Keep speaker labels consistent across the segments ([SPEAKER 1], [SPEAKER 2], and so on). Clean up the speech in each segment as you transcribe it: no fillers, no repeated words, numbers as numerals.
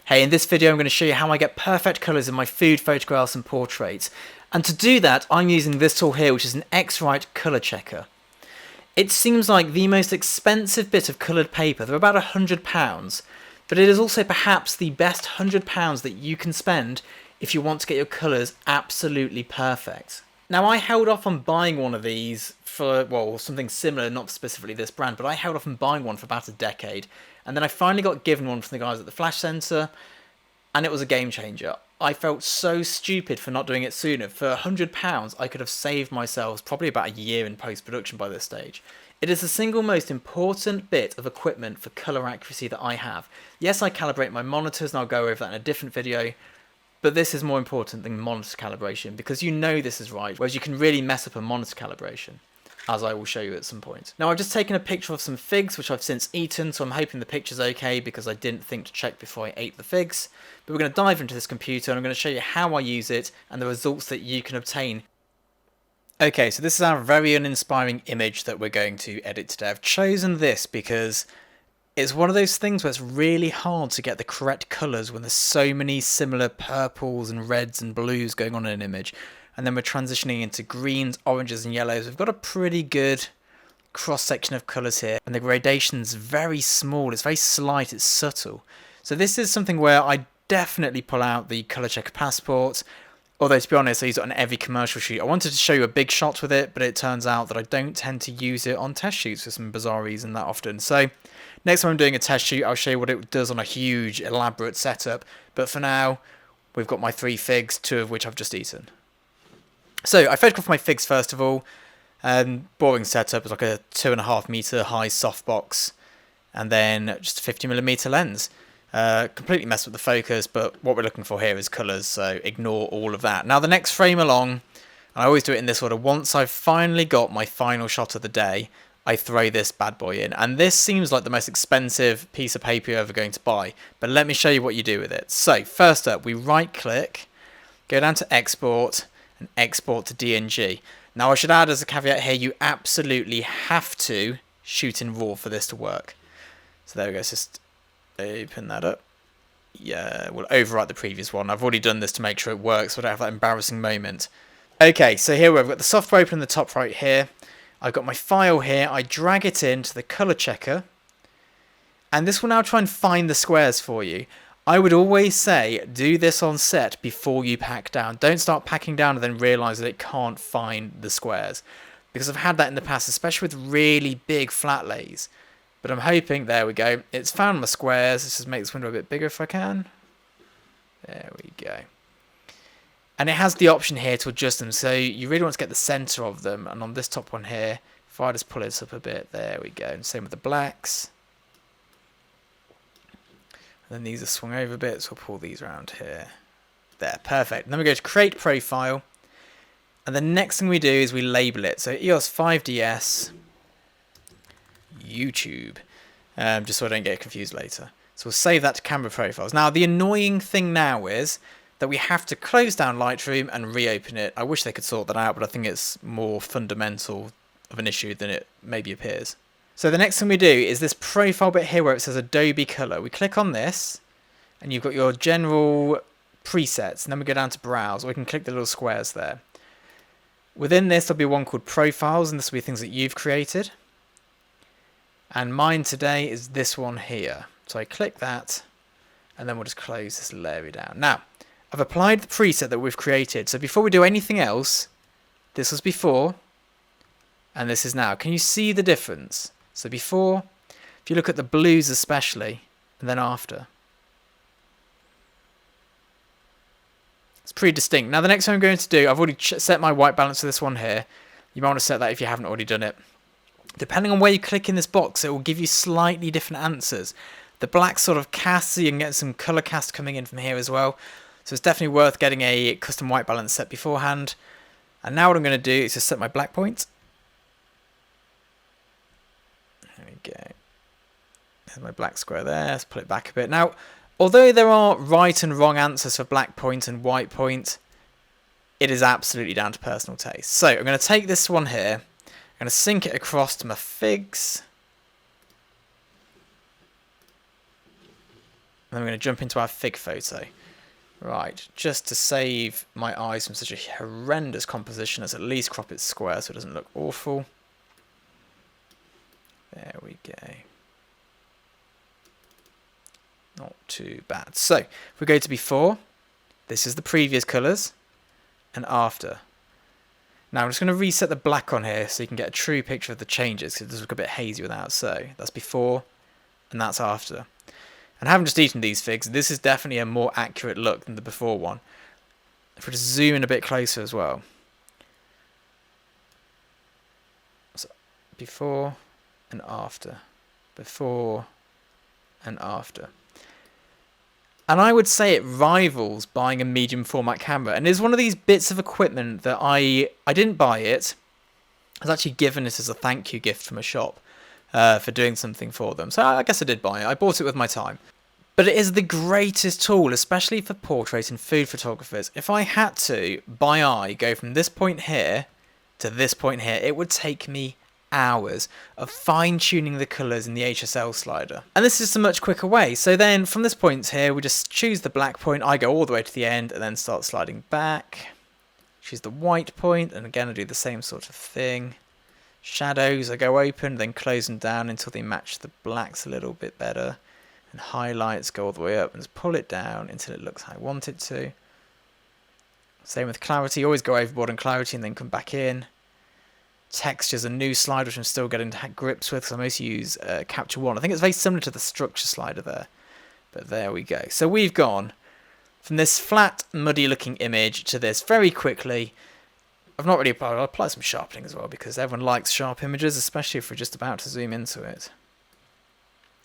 [SPEAKER 1] Hey, in this video I'm going to show you how I get perfect colours in my food photographs and portraits. And to do that I'm using this tool here, which is an X-rite colour checker. It seems like the most expensive bit of coloured paper. They're about £100, but it is also perhaps the best £100 that you can spend if you want to get your colours absolutely perfect. Now, I held off on buying one of these for, well, something similar, not specifically this brand, but I held off on buying one for about a decade. And then I finally got given one from the guys at the Flash Centre, and it was a game changer. I felt so stupid for not doing it sooner. For £100, I could have saved myself probably about a year in post-production by this stage. It is the single most important bit of equipment for colour accuracy that I have. Yes, I calibrate my monitors, and I'll go over that in a different video, but this is more important than monitor calibration, because you know this is right, whereas you can really mess up a monitor calibration, as I will show you at some point. Now, I've just taken a picture of some figs, which I've since eaten, so I'm hoping the picture's okay, because I didn't think to check before I ate the figs. But we're going to dive into this computer, and I'm going to show you how I use it, and the results that you can obtain. Okay, so this is our very uninspiring image that we're going to edit today. I've chosen this because it's one of those things where it's really hard to get the correct colours when there's so many similar purples and reds and blues going on in an image. And then we're transitioning into greens, oranges and yellows. We've got a pretty good cross-section of colours here. And the gradation's very small, it's very slight, it's subtle. So this is something where I definitely pull out the colour checker passport. Although, to be honest, I use it on every commercial shoot. I wanted to show you a big shot with it, but it turns out that I don't tend to use it on test shoots for some bizarre reason that often. So next time I'm doing a test shoot, I'll show you what it does on a huge, elaborate setup. But for now, we've got my 3 figs, 2 of which I've just eaten. So I photographed my figs first of all. Boring setup. It's like a 2.5 meter high softbox, and then just a 50mm lens. Completely messed with the focus, but what we're looking for here is colours, so ignore all of that. Now the next frame along, and I always do it in this order, once I've finally got my final shot of the day, I throw this bad boy in. And this seems like the most expensive piece of paper you're ever going to buy, but let me show you what you do with it. So first up, we right click, go down to export, and export to DNG. Now I should add as a caveat here, you absolutely have to shoot in RAW for this to work. So there we go, just open that up. Yeah, we'll overwrite the previous one. I've already done this to make sure it works, so I don't have that embarrassing moment. Okay, so here we've got the software open in the top right here. I've got my file here. I drag it into the color checker, and this will now try and find the squares for you. I would always say do this on set before you pack down. Don't start packing down and then realise that it can't find the squares, because I've had that in the past, especially with really big flat lays. But I'm hoping, there we go, it's found my squares. Let's just make this window a bit bigger if I can. There we go. And it has the option here to adjust them, so you really want to get the centre of them. And on this top one here, if I just pull this up a bit, there we go. And same with the blacks. And then these are swung over a bit, so we'll pull these around here. There, perfect. And then we go to create profile. And the next thing we do is we label it. So EOS 5DS YouTube, just so I don't get confused later. So we'll save that to camera profiles. Now the annoying thing now is that we have to close down Lightroom and reopen it. I wish they could sort that out, but I think it's more fundamental of an issue than it maybe appears. So the next thing we do is this profile bit here where it says Adobe Color. We click on this, and you've got your general presets, and then we go down to Browse, or we can click the little squares there. Within this, there'll be one called Profiles, and this will be things that you've created. And mine today is this one here. So I click that, and then we'll just close this little area down. Now, I've applied the preset that we've created. So before we do anything else, this was before, and this is now. Can you see the difference? So before, if you look at the blues especially, and then after. It's pretty distinct. Now the next thing I'm going to do, I've already set my white balance to this one here. You might want to set that if you haven't already done it. Depending on where you click in this box, it will give you slightly different answers. The black sort of cast, so you can get some colour cast coming in from here as well. So it's definitely worth getting a custom white balance set beforehand. And now what I'm going to do is just set my black point. There we go. There's my black square there. Let's pull it back a bit. Now, although there are right and wrong answers for black point and white point, it is absolutely down to personal taste. So I'm going to take this one here. I'm going to sync it across to my figs. then we're going to jump into our fig photo. Right, just to save my eyes from such a horrendous composition, let's at least crop it square so it doesn't look awful. There we go. Not too bad. So, if we go to before, this is the previous colours, and after. Now I'm just going to reset the black on here so you can get a true picture of the changes, because it does look a bit hazy without. So, that's before, and that's after. And having just eaten these figs, this is definitely a more accurate look than the before one. If we just zoom in a bit closer as well. So, before and after. Before and after. And I would say it rivals buying a medium format camera. And it's one of these bits of equipment that I didn't buy it. I was actually given it as a thank you gift from a shop. For doing something for them. So I guess I did buy it. I bought it with my time. But it is the greatest tool, especially for portrait and food photographers. If I had to, by eye, go from this point here to this point here, it would take me hours of fine-tuning the colours in the HSL slider. And this is a much quicker way. So then from this point here, we just choose the black point. I go all the way to the end and then start sliding back. Choose the white point, and again I do the same sort of thing. Shadows, I go open, then close them down until they match the blacks a little bit better. And highlights, go all the way up and just pull it down until it looks how I want it to. Same with clarity, always go overboard on clarity and then come back in. Texture's a new slide which I'm still getting to grips with, because I mostly use Capture One. I think it's very similar to the structure slider there. But there we go. So we've gone from this flat, muddy looking image to this very quickly. I've not really applied. I'll apply some sharpening as well, because everyone likes sharp images, especially if we're just about to zoom into it.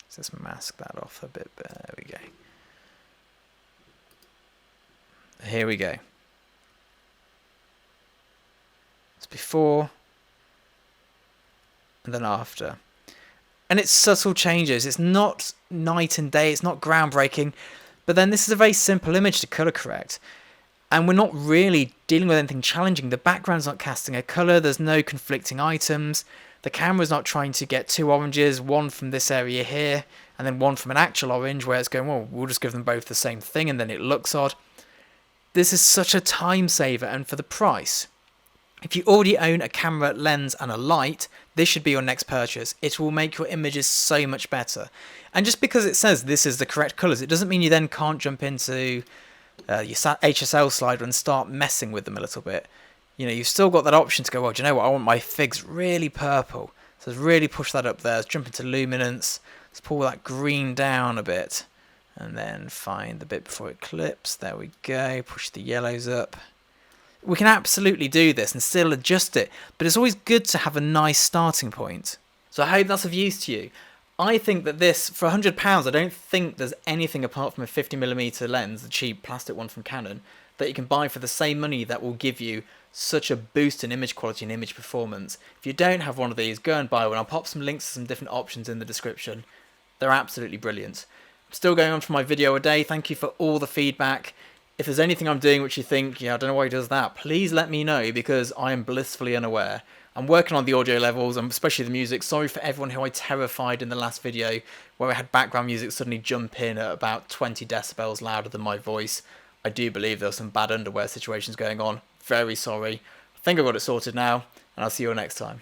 [SPEAKER 1] Let's just mask that off a bit. There we go. Here we go. It's before and then after. And it's subtle changes. It's not night and day. It's not groundbreaking. But then this is a very simple image to colour correct. And we're not really dealing with anything challenging. The background's not casting a colour. There's no conflicting items. The camera's not trying to get two oranges, one from this area here, and then one from an actual orange, where it's going, well, we'll just give them both the same thing, and then it looks odd. This is such a time saver, and for the price. If you already own a camera, lens, and a light, this should be your next purchase. It will make your images so much better. And just because it says this is the correct colours, it doesn't mean you then can't jump into your HSL slider and start messing with them a little bit. You know, you've still got that option to go, well, do you know what, I want my figs really purple. So let's really push that up there. Let's jump into luminance. Let's pull that green down a bit. And then find the bit before it clips. There we go. Push the yellows up. We can absolutely do this and still adjust it. But it's always good to have a nice starting point. So I hope that's of use to you. I think that this, for £100, I don't think there's anything apart from a 50mm lens, the cheap plastic one from Canon, that you can buy for the same money that will give you such a boost in image quality and image performance. If you don't have one of these, go and buy one. I'll pop some links to some different options in the description. They're absolutely brilliant. I'm still going on for my video a day. Thank you for all the feedback. If there's anything I'm doing which you think, yeah, I don't know why he does that, please let me know, because I am blissfully unaware. I'm working on the audio levels, and especially the music. Sorry for everyone who I terrified in the last video, where I had background music suddenly jump in at about 20 decibels louder than my voice. I do believe there were some bad underwear situations going on. Very sorry. I think I've got it sorted now, and I'll see you all next time.